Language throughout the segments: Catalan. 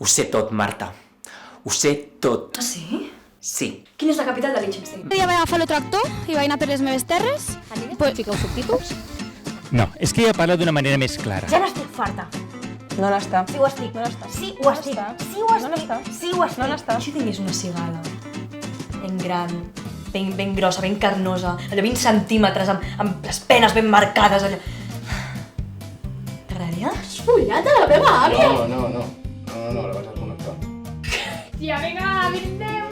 Ho sé tot, Marta. Ho sé tot. Ah, sí? Sí. Quina és la capital de Liechtenstein? Ja vaig agafar el tractor i vaig anar per les meves terres. Pues, fiqueu subtítols. No, és que ella parla d'una manera més clara. Ja n'estic farta. No n'està. Sí ho estic. No n'està. Sí ho estic. Sí ho No n'està. estic. Sí ho estic. No n'està. Si tingués una cigala ben gran, ben grossa, ben carnosa, allò 20 centímetres, amb les penes ben marcades, allò... T'agradaria? Follat a la meva àvia. No, la vaig desconnectar. Tia, vinga, brindeu.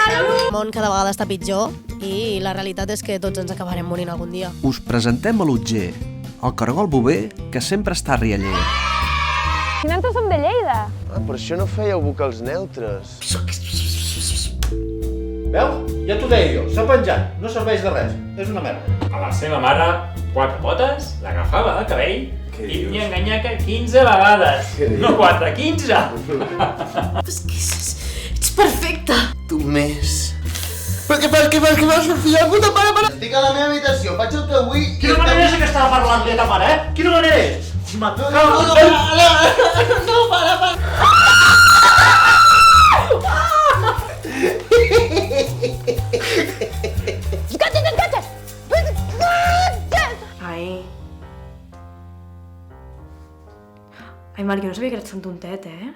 El món cada vegada està pitjor i la realitat és que tots ens acabarem morint algun dia. Us presentem a l'Otger, el cargol bover que sempre està a rialler. Si nosaltres som de Lleida. Ah, per això no fèieu vocals neutres. Veu? Ja t'ho deia jo, s'ha penjat, no serveix de res, és una merda. A la seva mare, 4 potes, l'agafava del cabell i n'hi enganyà 15 vegades. No 4, 15! És que ets perfecta! Tu més. Però què fas, fill de puta? Para! Estic a la meva habitació, faig el que vull... Quina manera és que estava parlant de ta mare, eh? Quina manera és? No, para! Ai, Marc, jo no sabia que eres tan tontet, eh?